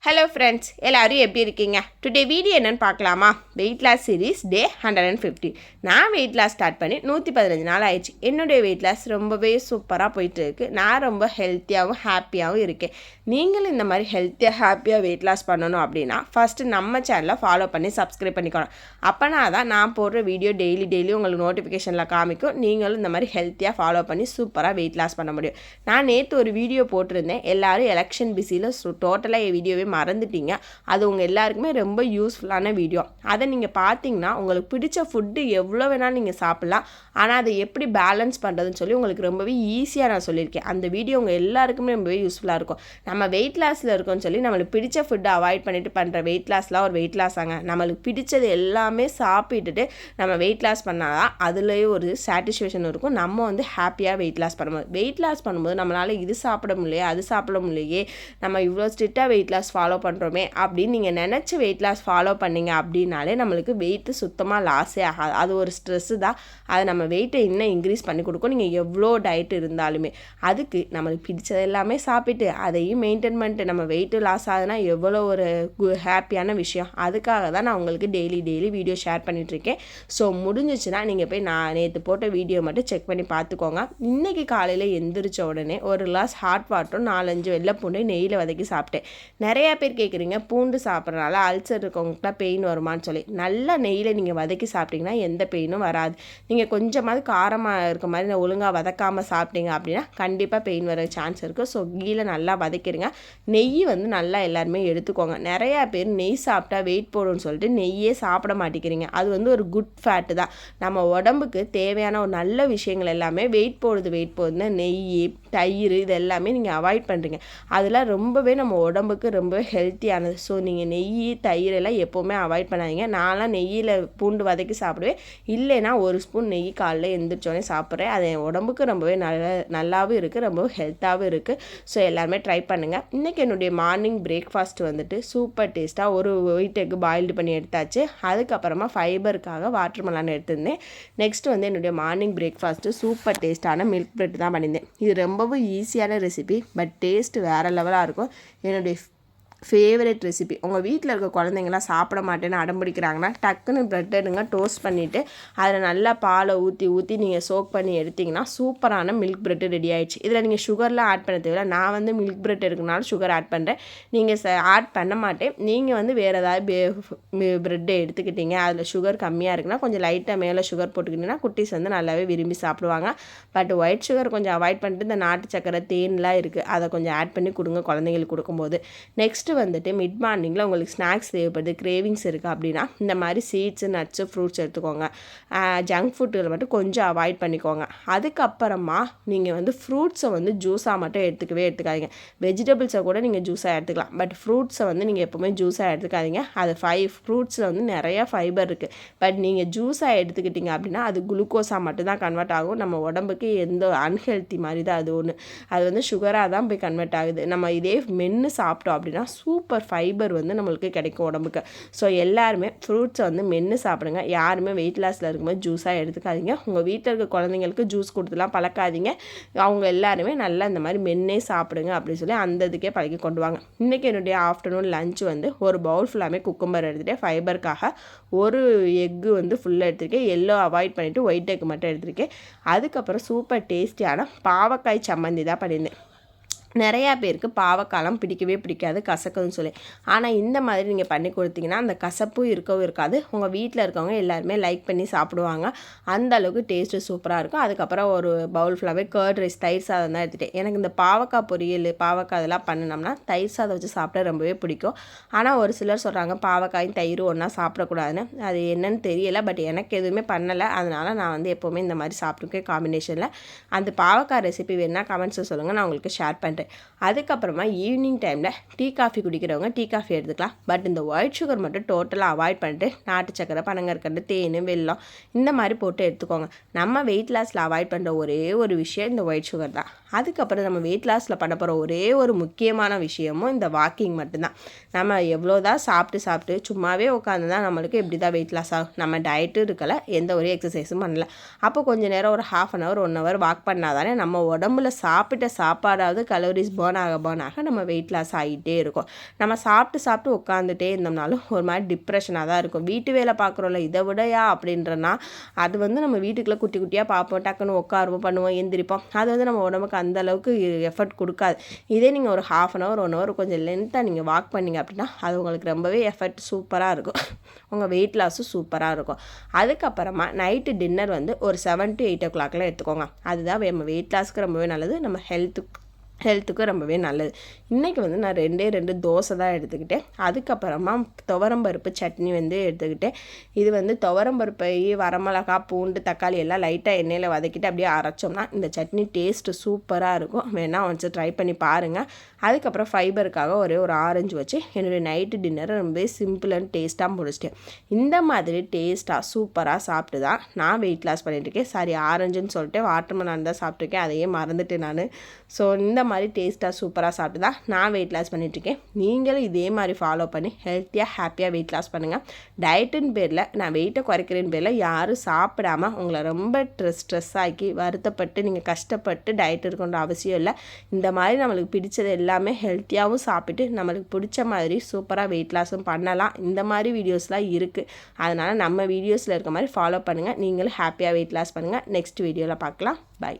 Hello friends, எல்லோரும் எப்படி இருக்கீங்க? டுடே வீடியோ என்னென்னு பார்க்கலாமா? Weight loss series day 150. நான் வெயிட் லாஸ் ஸ்டார்ட் பண்ணி 115 நாள் ஆயிடுச்சு. என்னுடைய வெயிட் லாஸ் ரொம்பவே சூப்பராக போயிட்டு இருக்குது. நான் ரொம்ப ஹெல்த்தியாகவும் ஹாப்பியாகவும் இருக்கேன். நீங்களும் இந்த மாதிரி ஹெல்த்தியாக ஹாப்பியாக வெயிட் லாஸ் பண்ணணும் அப்படின்னா ஃபஸ்ட்டு நம்ம சேனலை ஃபாலோ பண்ணி சப்ஸ்கிரைப் பண்ணிக்கணும். அப்போனா தான் நான் போடுற வீடியோ டெய்லி உங்களுக்கு நோட்டிஃபிகேஷனில் காமிக்கும். நீங்களும் இந்த மாதிரி ஹெல்த்தியாக ஃபாலோ பண்ணி சூப்பராக வெயிட் லாஸ் பண்ண முடியும். நான் நேற்று ஒரு வீடியோ போட்டிருந்தேன். எல்லோரும் எலெக்ஷன் பிஸியில் டோட்டலாக என் வீடியோவே மறந்துட்டீங்க. அது உங்கள் எல்லாருக்குமே ரொம்ப யூஸ்ஃபுல்லான வீடியோ. அதை நீங்கள் பார்த்தீங்கன்னா உங்களுக்கு பிடிச்ச ஃபுட்டு எவ்வளோ வேணாலும் நீங்கள் சாப்பிட்லாம். ஆனால் அதை எப்படி பேலன்ஸ் பண்ணுறதுன்னு சொல்லி உங்களுக்கு ரொம்பவே ஈஸியாக நான் சொல்லியிருக்கேன். அந்த வீடியோ உங்கள் எல்லாருக்குமே ரொம்பவே யூஸ்ஃபுல்லாக இருக்கும். நம்ம வெயிட் லாஸில் இருக்கோம்னு சொல்லி நம்மளுக்கு பிடிச்ச ஃபுட்டை அவாய்ட் பண்ணிட்டு பண்ணுற வெயிட் லாஸ்லாம் ஒரு வெயிட் லாஸ் ஆங்க. நம்மளுக்கு பிடிச்சது எல்லாமே சாப்பிட்டுட்டு நம்ம வெயிட் லாஸ் பண்ணால் தான் அதுலேயே ஒரு சாட்டிஸ்ஃபேக்ஷன் இருக்கும். நம்ம வந்து ஹாப்பியாக வெயிட் லாஸ் பண்ணும்போது நம்மளால் இது சாப்பிட முடியலையே, அது சாப்பிட முடியலையே, நம்ம இவ்வளோ ஸ்ட்ரிக்டாக வெயிட் லாஸ் ஃபாலோ பண்ணுறோமே அப்படின்னு நீங்கள் நினச்சி வெயிட் லாஸ் ஃபாலோ பண்ணிங்க அப்படின்னாலே நம்மளுக்கு வெயிட்டு சுத்தமாக லாஸே ஆகாது. அது ஒரு ஸ்ட்ரெஸ்ஸு தான். அது நம்ம வெயிட்டை இன்னும் இன்க்ரீஸ் பண்ணி கொடுக்கும். நீங்கள் எவ்வளோ டயட் இருந்தாலுமே அதுக்கு நம்மளுக்கு பிடிச்சது எல்லாமே சாப்பிட்டு அதையும் மெயின்டைன் பண்ணிட்டு நம்ம வெயிட்டு லாஸ் ஆகுதுன்னா எவ்வளோ ஒரு ஹாப்பியான விஷயம். அதுக்காக தான் நான் உங்களுக்கு டெய்லி வீடியோ ஷேர் பண்ணிகிட்ருக்கேன். ஸோ முடிஞ்சிச்சுன்னா நீங்கள் போய் நான் நேற்று போட்ட வீடியோ மட்டும் செக் பண்ணி பார்த்துக்கோங்க. இன்றைக்கி காலையில் எந்திரிச்ச உடனே ஒரு கிளாஸ் ஹாட் வாட்டரும் 4-5 வெள்ளை பூண்டு நெய்யில் வதக்கி சாப்பிட்டேன். நிறையா பேர் கேட்குறீங்க, பூண்டு சாப்பிட்றனால அல்சர் இருக்கவங்களுக்குலாம் பெயின் வருமானு சொல்லி. நல்லா நெய்யில் நீங்கள் வதக்கி சாப்பிட்டிங்கன்னா எந்த பெயினும் வராது. நீங்கள் கொஞ்சமாவது காரமாக இருக்க மாதிரி ஒழுங்காக வதக்காமல் சாப்பிட்டீங்க அப்படின்னா கண்டிப்பாக பெயின் வர சான்ஸ் இருக்குது. ஸோ கீழே நல்லா வதக்கிடுங்க. நெய் வந்து நல்லா எல்லாருமே எடுத்துக்கோங்க. நிறையா பேர் நெய் சாப்பிட்டா வெயிட் போடும்னு சொல்லிட்டு நெய்யே சாப்பிட மாட்டேங்கிறீங்க. அது வந்து ஒரு குட் ஃபேட்டு தான். நம்ம உடம்புக்கு தேவையான ஒரு நல்ல விஷயங்கள் எல்லாமே வெயிட் போடுதுன்னு நெய், தயிர் இது எல்லாமே நீங்கள் அவாய்ட் பண்ணுறீங்க. அதெல்லாம் ரொம்பவே நம்ம உடம்புக்கு ரொம்ப ஹெல்த்தியானது. ஸோ நீங்கள் நெய், தயிர் எல்லாம் எப்போவுமே அவாய்ட் பண்ணாதீங்க. நான்லாம் நெய்யில் பூண்டு வதக்கி சாப்பிடுவேன். இல்லைன்னா ஒரு ஸ்பூன் நெய் காலைல எழுந்திரிச்சோடனே சாப்பிட்றேன். அது என் உடம்புக்கு ரொம்பவே நல்லாவும் இருக்குது, ரொம்ப ஹெல்த்தாகவும் இருக்குது. ஸோ எல்லாருமே ட்ரை பண்ணுங்கள். இன்றைக்கி என்னுடைய மார்னிங் பிரேக்ஃபாஸ்ட் வந்துட்டு சூப்பர் டேஸ்ட்டாக ஒரு ஒயிட் எக் பாயில்டு பண்ணி எடுத்தாச்சு. அதுக்கப்புறமா ஃபைபருக்காக வாட்டர் மெலன் எடுத்திருந்தேன். நெக்ஸ்ட் வந்து என்னுடைய மார்னிங் பிரேக்ஃபாஸ்ட்டு சூப்பர் டேஸ்ட்டான மில்க் பிரெட் தான் பண்ணியிருந்தேன். இது ரொம்பவும் ஈஸியான ரெசிபி, பட் டேஸ்ட் வேறு லெவலாக இருக்கும். என்னுடைய ஃபேவரட் ரெசிபி. உங்கள் வீட்டில் இருக்க குழந்தைங்களாம் சாப்பிட மாட்டேன்னு அடம்பிடிக்கிறாங்கன்னா டக்குன்னு ப்ரெட் எடுங்க, டோஸ்ட் பண்ணிவிட்டு அதில் நல்லா பாலை ஊற்றி நீங்கள் சோக் பண்ணி எடுத்திங்கன்னா சூப்பரான மில்க் ப்ரெட்டு ரெடி ஆகிடுச்சு. இதில் நீங்கள் சுகர்லாம் ஆட் பண்ண தேவையில்ல. நான் வந்து மில்க் ப்ரெட் எடுக்கனாலும் சுகர் ஆட் பண்ணுறேன். நீங்கள் ஆட் பண்ண மாட்டேன். நீங்கள் வந்து வேறு ஏதாவது ப்ரெட்டை எடுத்துக்கிட்டீங்க, அதில் சுகர் கம்மியாக இருக்குன்னா கொஞ்சம் லைட்டாக மேலே சுகர் போட்டுக்கிட்டிங்கன்னா குட்டீஸ் வந்து நல்லாவே விரும்பி சாப்பிடுவாங்க. பட் ஒயிட் சுகர் கொஞ்சம் அவாய்ட் பண்ணிட்டு இந்த நாட்டு சக்கரை, தேன்லாம் இருக்குது, அதை கொஞ்சம் ஆட் பண்ணி கொடுங்க குழந்தைங்களுக்கு கொடுக்கும்போது. நெக்ஸ்ட்டு வந்துட்டு மிட் மார்னிங்கில் உங்களுக்கு ஸ்நாக்ஸ் தேவைப்படுது, கிரேவிங்ஸ் இருக்குது அப்படின்னா இந்த மாதிரி சீட்ஸு, நட்ஸு, ஃப்ரூட்ஸ் எடுத்துக்கோங்க. ஜங்க் ஃபுட்டுகளை மட்டும் கொஞ்சம் அவாய்ட் பண்ணிக்கோங்க. அதுக்கப்புறமா நீங்கள் வந்து ஃப்ரூட்ஸை வந்து ஜூஸாக மட்டும் எடுத்துக்காதீங்க. வெஜிடபிள்ஸை கூட நீங்கள் ஜூஸாக எடுத்துக்கலாம். பட் ஃப்ரூட்ஸை வந்து நீங்கள் எப்போவுமே ஜூஸாக எடுத்துக்காதீங்க. அது ஃப்ரூட்ஸில் வந்து நிறையா ஃபைபர் இருக்குது. பட் நீங்கள் ஜூஸாக எடுத்துக்கிட்டீங்க அப்படின்னா அது குளுக்கோஸாக மட்டும்தான் கன்வெர்ட் ஆகும். நம்ம உடம்புக்கு எந்த அன்ஹெல்த்தி மாதிரி தான் அது ஒன்று. அது வந்து சுகராக தான் போய் கன்வெர்ட் ஆகுது. நம்ம இதே மென்று சாப்பிட்டோம் அப்படின்னா சூப்பர் ஃபைபர் வந்து நம்மளுக்கு கிடைக்கும் உடம்புக்கு. ஸோ எல்லாருமே ஃப்ரூட்ஸை வந்து மென்று சாப்பிடுங்க. யாருமே வெயிட் லாஸில் இருக்கும்போது ஜூஸாக எடுத்துக்காதீங்க. உங்கள் வீட்டில் இருக்க குழந்தைங்களுக்கு ஜூஸ் கொடுத்துலாம் பழக்காதீங்க. அவங்க எல்லாருமே நல்லா இந்த மாதிரி மென்னே சாப்பிடுங்க அப்படின்னு சொல்லி அந்த இதுக்கே பழகி கொண்டு வாங்க. இன்றைக்கி என்னுடைய ஆஃப்டர்நூன் லஞ்ச் வந்து ஒரு பவுல் ஃபுல்லாமே குக்கும்பர் எடுத்துகிட்டேன். ஃபைபருக்காக ஒரு எக்கு வந்து ஃபுல்லாக எடுத்துருக்கேன். எல்லோ அவாய்ட் பண்ணிவிட்டு ஒயிட் எக் மட்டும் எடுத்துருக்கேன். அதுக்கப்புறம் சூப்பர் டேஸ்டியான பாவக்காய் சம்மந்தி தான் பண்ணியிருந்தேன். நிறையா பேருக்கு பாவக்காலம் பிடிக்கவே பிடிக்காது, கசக்குதுன்னு சொல்லி. ஆனால் இந்த மாதிரி நீங்கள் பண்ணி கொடுத்தீங்கன்னா அந்த கசப்பும் இருக்கவும் இருக்காது. உங்கள் வீட்டில் இருக்கவங்க எல்லாருமே லைக் பண்ணி சாப்பிடுவாங்க. அந்த அளவுக்கு டேஸ்ட்டு சூப்பராக இருக்கும். அதுக்கப்புறம் ஒரு பவுல் ஃபுல்லாகவே கர்ட் ரைஸ், தயிர் சாதம் தான் எடுத்துகிட்டேன். எனக்கு இந்த பாவக்காய் பொரியல், பாவக்காய் இதெல்லாம் பண்ணினோம்னா தயிர் சாதம் வச்சு சாப்பிட ரொம்பவே பிடிக்கும். ஆனால் ஒரு சிலர் சொல்கிறாங்க பாவக்காயும் தயிரும் ஒன்றா சாப்பிடக்கூடாதுன்னு. அது என்னன்னு தெரியலை. பட் எனக்கு எதுவுமே பண்ணலை. அதனால் நான் வந்து எப்போவுமே இந்த மாதிரி சாப்பிட்ருக்கேன் காம்பினேஷனில். அந்த பாவக்காய் ரெசிபி வேணால் கமெண்ட்ஸில் சொல்லுங்கள், நான் உங்களுக்கு ஷேர் பண்ணுறேன். அதுக்கப்புறமா ஈவினிங் டைமில் டீ காஃபி குடிக்கிறவங்க டீ காஃபி எடுத்துக்கலாம். பட் இந்த ஒயிட் சுகர் மட்டும் டோட்டலாக அவாய்ட் பண்ணிட்டு நாட்டு சக்கரை, பனங்கற்கண்டு, தேன், வெல்லம் இந்த மாதிரி போட்டு எடுத்துக்கோங்க. நம்ம வெயிட் லாஸில் அவாய்ட் பண்ணுற ஒரே ஒரு விஷயம் இந்த ஒயிட் சுகர் தான். அதுக்கப்புறம் நம்ம வெயிட் லாஸில் பண்ண போகிற ஒரே ஒரு முக்கியமான விஷயமும் இந்த வாக்கிங் மட்டும்தான். நம்ம எவ்வளோதான் சாப்பிட்டு சும்மாவே உட்காந்து தான் நம்மளுக்கு எப்படி தான் வெயிட் லாஸ் ஆகும். நம்ம டயட்டும் இருக்கலை, எந்த ஒரு எக்ஸசைஸும் பண்ணல. அப்போ கொஞ்சம் நேரம் ஒரு 1/2 அன் ஹவர் 1 ஹவர் வாக் பண்ணால் தானே நம்ம உடம்புல சாப்பிட்ட சாப்பாடாவது கலோரிஸ் பேர்ன் ஆக நம்ம வெயிட் லாஸ் ஆகிட்டே இருக்கும். நம்ம சாப்பிட்டு உட்காந்துட்டே இருந்தோம்னாலும் ஒரு மாதிரி டிப்ரெஷனாக தான் இருக்கும். வீட்டு வேலை பார்க்குறோம்ல, இதை விடையா அப்படின்றனா அது நம்ம வீட்டுக்குள்ளே குட்டி குட்டியாக பார்ப்போம், டக்குன்னு உட்காருவோம், பண்ணுவோம், எந்திரிப்போம். அது நம்ம உடம்புக்கு அந்தளவுக்கு எஃபர்ட் கொடுக்காது. இதே நீங்கள் ஒரு 1/2 அன் ஹவர் 1 ஹவர் கொஞ்சம் லென்த்தாக நீங்கள் வாக் பண்ணிங்க அப்படின்னா அது உங்களுக்கு ரொம்பவே எஃபர்ட் சூப்பராக இருக்கும். உங்கள் வெயிட் லாஸும் சூப்பராக இருக்கும். அதுக்கப்புறமா நைட்டு டின்னர் ஒரு 7 to 8 o'clock எடுத்துக்கோங்க. அதுதான் நம்ம வெயிட் லாஸ்க்கு ரொம்பவே நல்லது, நம்ம ஹெல்த்துக்கு ரொம்பவே நல்லது. இன்றைக்கி நான் 2 தோசை தான் எடுத்துக்கிட்டேன். அதுக்கப்புறமா துவரம்பருப்பு சட்னி எடுத்துக்கிட்டேன். இது துவரம்பருப்பை, வரமிளகா, பூண்டு, தக்காளி எல்லாம் லைட்டாக எண்ணெயில் வதக்கிட்டு அப்படியே அரைச்சோம்னா இந்த சட்னி டேஸ்ட்டு சூப்பராக இருக்கும். வேணால் வந்து ட்ரை பண்ணி பாருங்கள். அதுக்கப்புறம் ஃபைபருக்காக ஒரே ஒரு ஆரஞ்சு வச்சு என்னுடைய நைட்டு டின்னரை ரொம்பவே சிம்பிள் அண்ட் டேஸ்ட்டாக முடிச்சிட்டேன். இந்த மாதிரி டேஸ்ட்டாக சூப்பராக சாப்பிட்டு தான் நான் வெயிட் லாஸ் பண்ணிட்டுருக்கேன். சாரி, ஆரஞ்சுன்னு சொல்லிட்டு வாட்டர்மெலன் தான் சாப்பிட்ருக்கேன், அதையே மறந்துட்டேன் நான். ஸோ இந்த மாதிரி டேஸ்ட்டாக சூப்பராக சாப்பிட்டு தான் நான் வெயிட் லாஸ் பண்ணிட்டுருக்கேன். நீங்களும் இதே மாதிரி ஃபாலோ பண்ணி ஹெல்த்தியாக ஹாப்பியாக வெயிட் லாஸ் பண்ணுங்கள். டயட்டுன்னு பேரில், நான் வெயிட்டை குறைக்கிறேன்னு பேரில் யாரும் சாப்பிடாம உங்களை ரொம்ப ஸ்ட்ரெஸ் ஆக்கி வருத்தப்பட்டு நீங்கள் கஷ்டப்பட்டு டயட் இருக்கணுன்ற அவசியம் இல்லை. இந்த மாதிரி நம்மளுக்கு பிடிச்சது எல்லாமே ஹெல்த்தியாகவும் சாப்பிட்டு நம்மளுக்கு பிடிச்ச மாதிரி சூப்பராக வெயிட் லாஸும் பண்ணலாம். இந்த மாதிரி வீடியோஸ்லாம் இருக்குது. அதனால் நம்ம வீடியோஸில் இருக்க மாதிரி ஃபாலோ பண்ணுங்கள். நீங்களும் ஹாப்பியாக வெயிட் லாஸ் பண்ணுங்கள். நெக்ஸ்ட் வீடியோவில் பார்க்கலாம். பை.